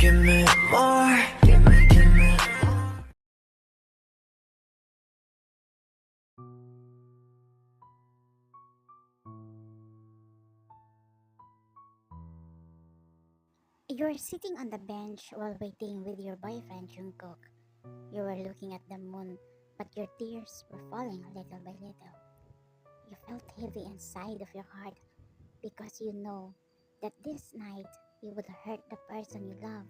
give me more. Give me more. You're sitting on the bench while waiting with your boyfriend Jungkook. You were looking at the moon, but your tears were falling little by little. You felt heavy inside of your heart because you know that this night you would hurt the person you love,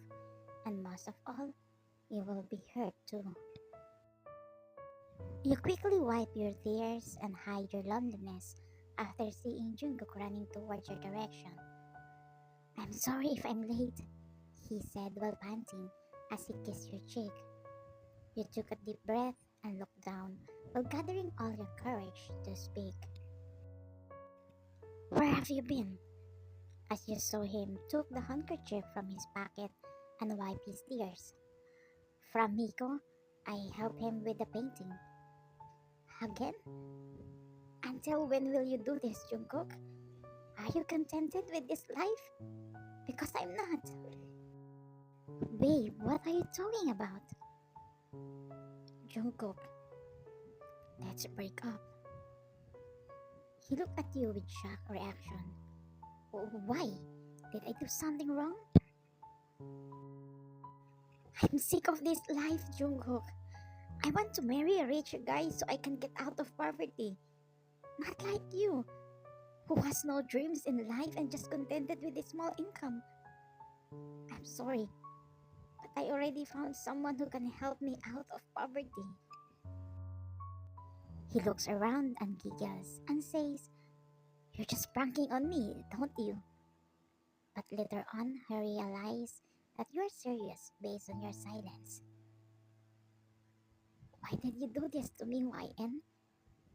and most of all, you will be hurt too. You quickly wipe your tears and hide your loneliness after seeing Jungkook running towards your direction. I'm sorry if I'm late, he said while panting as he kissed your cheek. You took a deep breath and looked down while gathering all your courage to speak. Where have you been? As you saw him took the handkerchief from his pocket and wiped his tears. From Miko, I helped him with the painting. Again? Until when will you do this, Jungkook? Are you contented with this life? Because I'm not. Babe, what are you talking about? Jungkook, let's break up. He looked at you with shocked reaction. Why? Did I do something wrong? I'm sick of this life, Jungkook. I want to marry a rich guy so I can get out of poverty. Not like you, who has no dreams in life and just contented with a small income. I'm sorry, but I already found someone who can help me out of poverty. He looks around and giggles and says, "You're just pranking on me, don't you?" But later on, he realized that you're serious based on your silence. Why did you do this to me, YN?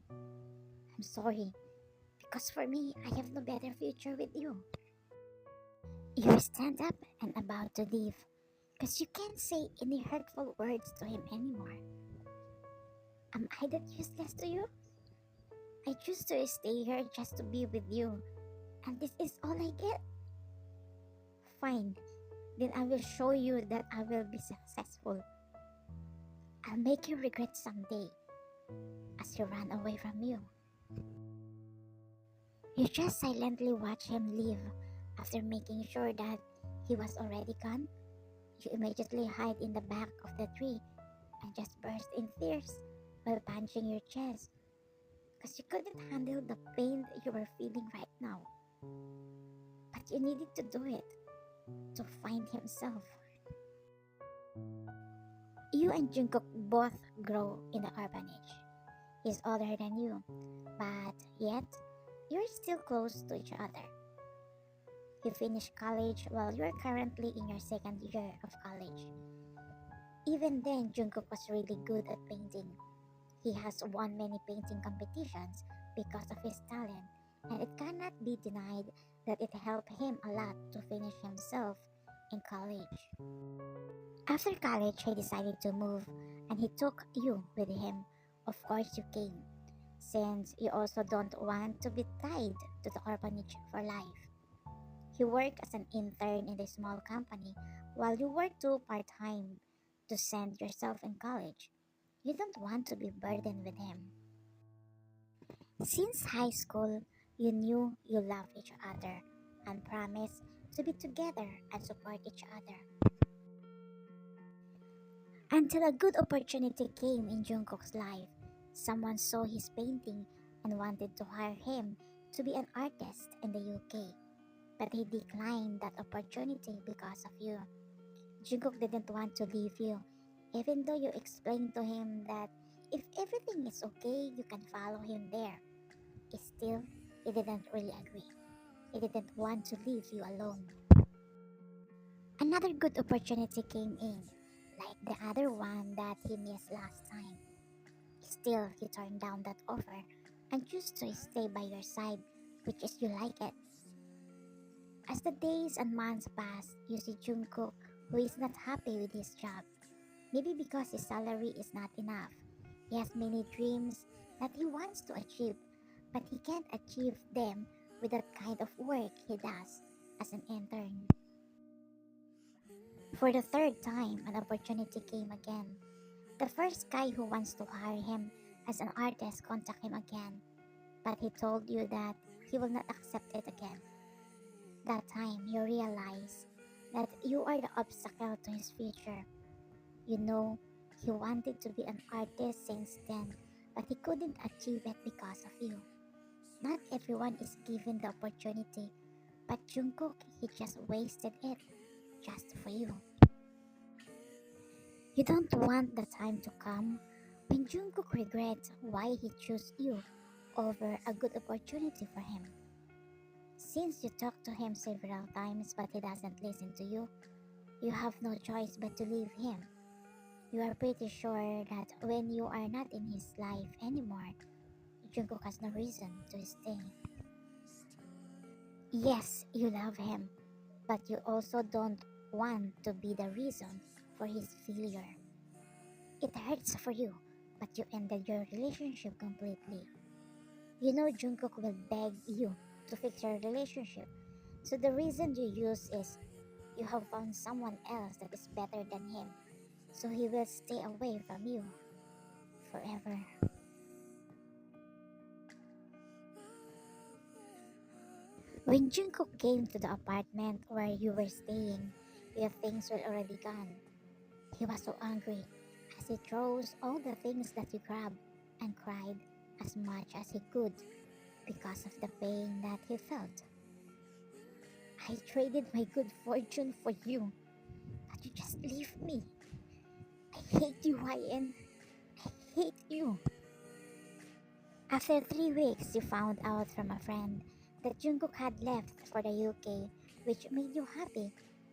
I'm sorry, because for me, I have no better future with you. You stand up and about to leave, because you can't say any hurtful words to him anymore. Am I that useless to you? I choose to stay here just to be with you, and this is all I get. Fine, then I will show you that I will be successful. I'll make you regret someday as you run away from you. You just silently watch him leave. After making sure that he was already gone, you immediately hide in the back of the tree and just burst in tears while punching your chest because you couldn't handle the pain that you were feeling right now. But you needed to do it to find himself. You and Jungkook both grow in the orphanage. He's older than you, but yet you're still close to each other. You finished college while you're currently in your second year of college. Even then, Jungkook was really good at painting. He has won many painting competitions because of his talent, and it cannot be denied that it helped him a lot to finish himself in college. After college, he decided to move, and he took you with him. Of course, you came, since you also don't want to be tied to the orphanage for life. He worked as an intern in a small company while you work too part-time to send yourself in college. You don't want to be burdened with him. Since high school, you knew you loved each other and promised to be together and support each other. Until a good opportunity came in Jungkook's life. Someone saw his painting and wanted to hire him to be an artist in the UK. But he declined that opportunity because of you. Jungkook didn't want to leave you, even though you explained to him that if everything is okay, you can follow him there. Still, he didn't really agree. He didn't want to leave you alone. Another good opportunity came in, like the other one that he missed last time. Still, he turned down that offer and chose to stay by your side, which is you like it. As the days and months pass, you see Jungkook, who is not happy with his job. Maybe because his salary is not enough. He has many dreams that he wants to achieve, but he can't achieve them with that kind of work he does as an intern. For the third time, an opportunity came again. The first guy who wants to hire him as an artist contacted him again, but he told you that he will not accept it again. That time, you realize that you are the obstacle to his future. You know, he wanted to be an artist since then, but he couldn't achieve it because of you. Not everyone is given the opportunity, but Jungkook, he just wasted it just for you. You don't want the time to come when Jungkook regrets why he chose you over a good opportunity for him. Since you talked to him several times but he doesn't listen to you, you have no choice but to leave him. You are pretty sure that when you are not in his life anymore, Jungkook has no reason to stay. Yes, you love him, but you also don't want to be the reason for his failure. It hurts for you, but you ended your relationship completely. You know Jungkook will beg you to fix your relationship, so the reason you use is you have found someone else that is better than him, so he will stay away from you forever. When Jungkook came to the apartment where you were staying, your things were already gone. He was so angry as he throws all the things that you grabbed and cried as much as he could because of the pain that he felt. I traded my good fortune for you, but you just leave me. I hate you, Ryan. I hate you. After 3 weeks, you found out from a friend that Jungkook had left for the UK, which made you happy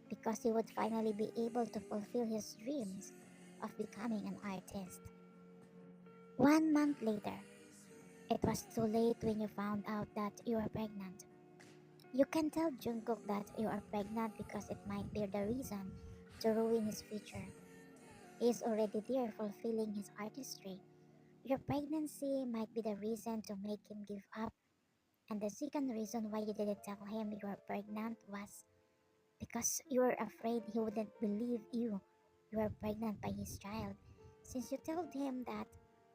because he would finally be able to fulfill his dreams of becoming an artist. 1 month later, it was too late when you found out that you were pregnant. You can tell Jungkook that you are pregnant because it might be the reason to ruin his future. He is already there fulfilling his artistry. Your pregnancy might be the reason to make him give up. And the second reason why you didn't tell him you were pregnant was because you were afraid he wouldn't believe you were pregnant by his child, since you told him that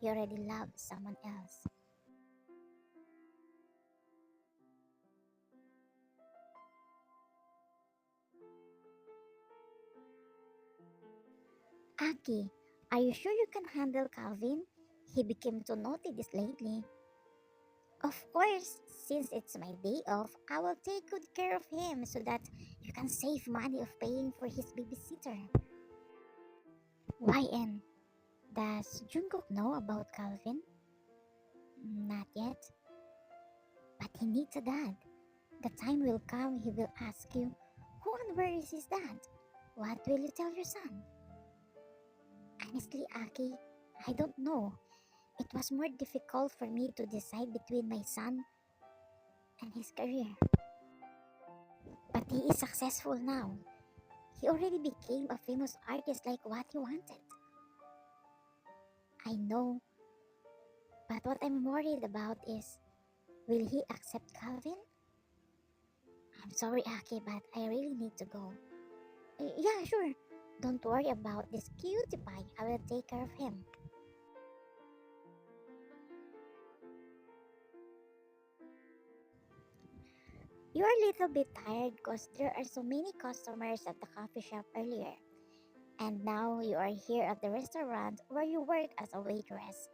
you already loved someone else. Aki, are you sure you can handle Calvin? He became too naughty this lately. Of course, since it's my day off, I will take good care of him so that you can save money of paying for his babysitter. YN, does Jungkook know about Calvin? Not yet, but he needs a dad. The time will come he will ask you, who and where is his dad? What will you tell your son? Honestly, Aki, I don't know. It was more difficult for me to decide between my son and his career. But he is successful now. He already became a famous artist like what he wanted. I know, but what I'm worried about is, will he accept Calvin? I'm sorry, Aki, but I really need to go. Yeah, sure. Don't worry about this cutie pie. I will take care of him. You're a little bit tired because there are so many customers at the coffee shop earlier. And now you are here at the restaurant where you work as a waitress.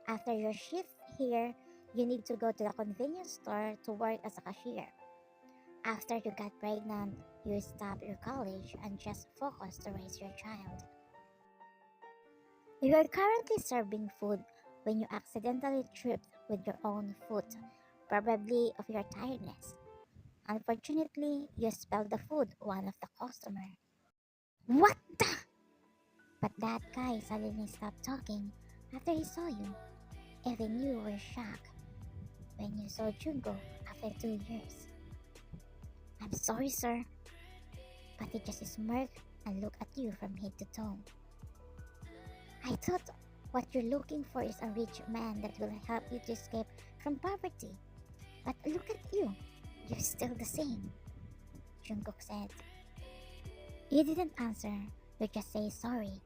After your shift here, you need to go to the convenience store to work as a cashier. After you got pregnant, you stopped your college and just focus to raise your child. You are currently serving food when you accidentally tripped with your own foot, probably of your tiredness. Unfortunately, you spilled the food one of the customer. What the? But that guy suddenly stopped talking after he saw you. Even you were shocked when you saw Jungo after 2 years. I'm sorry, sir. But he just smirked and looked at you from head to toe. I thought what you're looking for is a rich man that will help you to escape from poverty. But look at you. You're still the same, Jungkook said. You didn't answer, you just say sorry.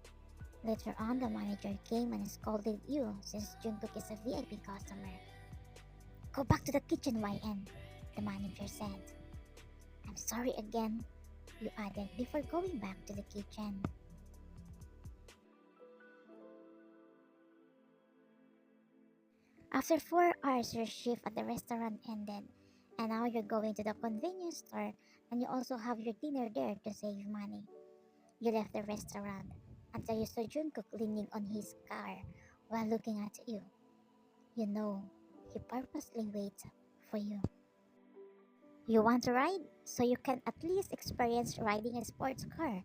Later on, the manager came and scolded you since Jungkook is a VIP customer. Go back to the kitchen, YN, the manager said. I'm sorry again, you added before going back to the kitchen. After 4 hours, your shift at the restaurant ended, and now you're going to the convenience store and you also have your dinner there to save money. You left the restaurant until you saw Jungkook leaning on his car while looking at you. You know, he purposely waits for you. You want to ride so you can at least experience riding a sports car.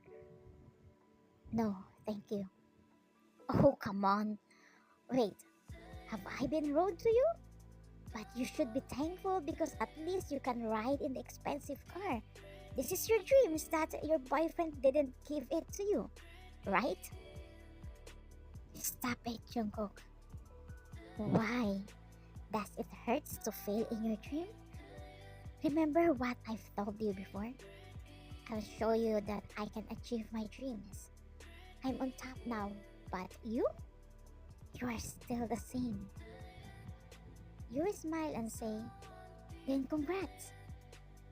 No, thank you. Oh, come on. Wait, have I been rude to you? But you should be thankful because at least you can ride in the expensive car. This is your dreams that your boyfriend didn't give it to you, right? Stop it, Jungkook. Why? Does it hurt to fail in your dream? Remember what I've told you before? I'll show you that I can achieve my dreams. I'm on top now, but you? You are still the same. You smile and say, then congrats.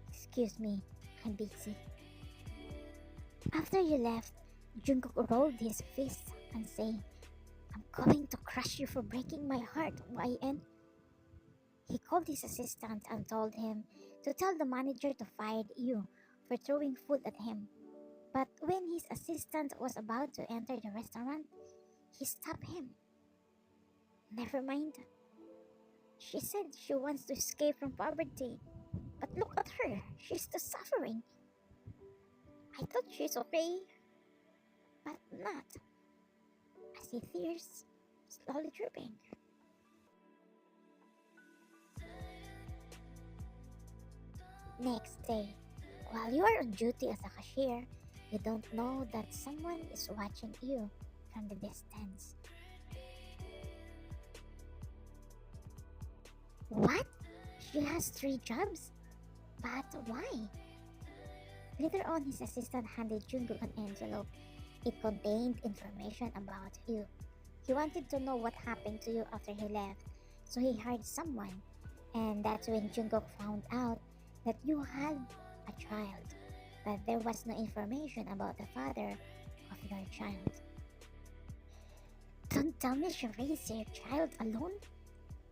Excuse me, I'm busy. After you left, Jungkook rolled his fist and said, I'm going to crush you for breaking my heart, YN. He called his assistant and told him to tell the manager to fire you for throwing food at him. But when his assistant was about to enter the restaurant, he stopped him. Never mind. She said she wants to escape from poverty. But look at her, she's still suffering. I thought she's okay, but not. I see tears slowly dripping. Next day, while you are on duty as a cashier, you don't know that someone is watching you from the distance. What? She has 3 jobs? But why? Later on, his assistant handed Jungkook an envelope. It contained information about you. He wanted to know what happened to you after he left, so he hired someone. And that's when Jungkook found out that you had a child, but there was no information about the father of your child. Don't tell me she raised your child alone?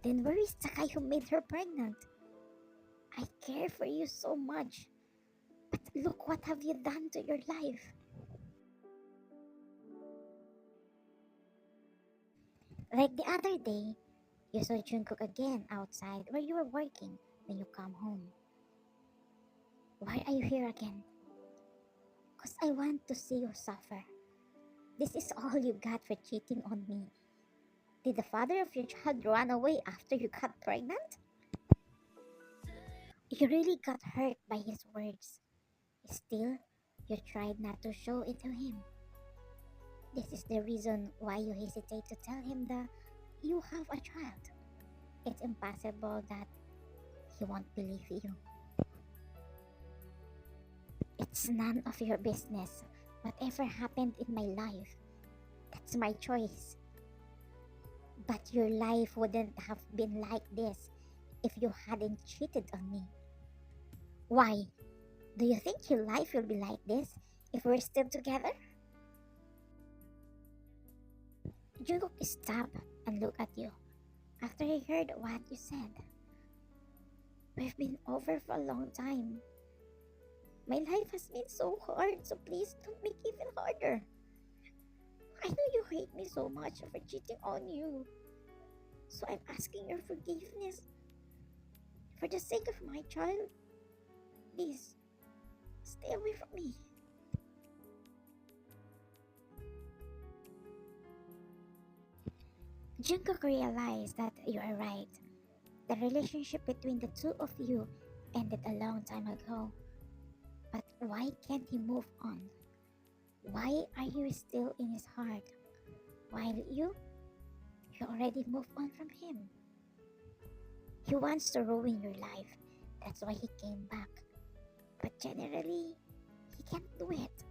Then where is the guy who made her pregnant? I care for you so much, but look what have you done to your life. Like the other day, you saw Jungkook again outside where you were working when you come home. Why are you here again? Because I want to see you suffer. This is all you got for cheating on me. Did the father of your child run away after you got pregnant? You really got hurt by his words. Still, you tried not to show it to him. This is the reason why you hesitate to tell him that you have a child. It's impossible that he won't believe you. It's none of your business. Whatever happened in my life, that's my choice. But your life wouldn't have been like this if you hadn't cheated on me. Why? Do you think your life will be like this if we're still together? Jungkook stopped and looked at you after he heard what you said. We've been over for a long time. My life has been so hard, so please don't make it even harder. I know you hate me so much for cheating on you. So I'm asking your forgiveness. For the sake of my child, please, stay away from me. Jungkook realized that you are right. The relationship between the two of you ended a long time ago. But why can't he move on? Why are you still in his heart? While you already moved on from him. He wants to ruin your life. That's why he came back. But generally, he can't do it.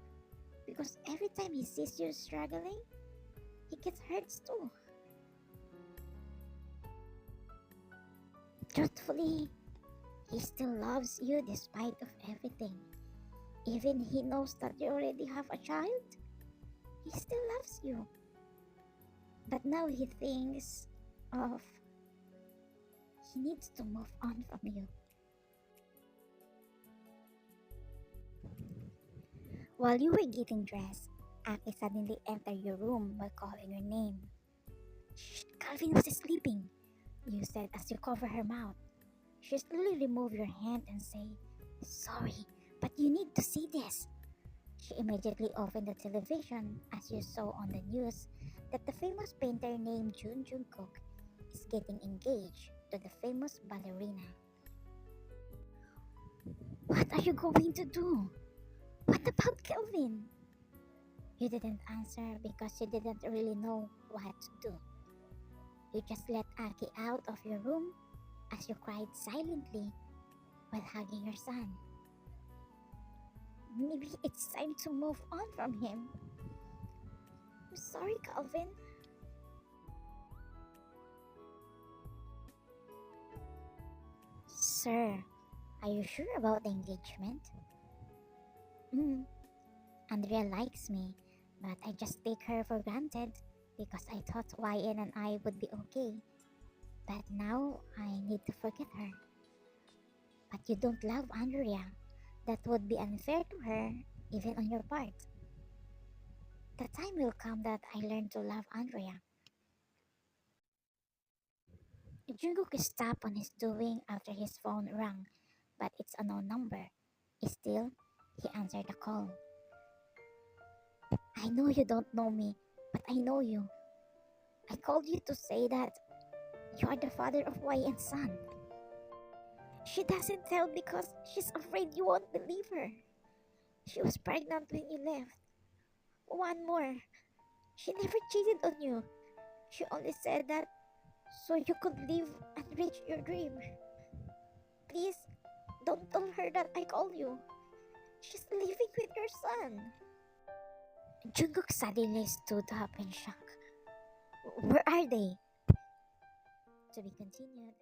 because every time he sees you struggling, he gets hurt too. Truthfully, he still loves you despite of everything. Even he knows that you already have a child, he still loves you. But now he thinks of he needs to move on from you. While you were getting dressed, Aki suddenly entered your room while calling your name. Shh, Calvin was sleeping, you said as you cover her mouth. She slowly removed your hand and said, sorry, but you need to see this. She immediately opened the television as you saw on the news that the famous painter named Jungkook is getting engaged to the famous ballerina. What are you going to do? What about Kelvin? You didn't answer because you didn't really know what to do. You just let Aki out of your room as you cried silently while hugging your son. Maybe it's time to move on from him. I'm sorry, Calvin. Sir, are you sure about the engagement? Hmm, Andrea likes me, but I just take her for granted because I thought YN and I would be okay. But now I need to forget her. But you don't love Andrea. That would be unfair to her, even on your part. The time will come that I learn to love Andrea. Jungkook stopped on his doing after his phone rang, but it's a no number. Still, he answered the call. I know you don't know me, but I know you. I called you to say that you are the father of YN's son. She doesn't tell because she's afraid you won't believe her. She was pregnant when you left. One more. She never cheated on you. She only said that so you could live and reach your dream. Please, don't tell her that I called you. She's living with your son. Jungkook suddenly stood up in shock. Where are they? To be continued.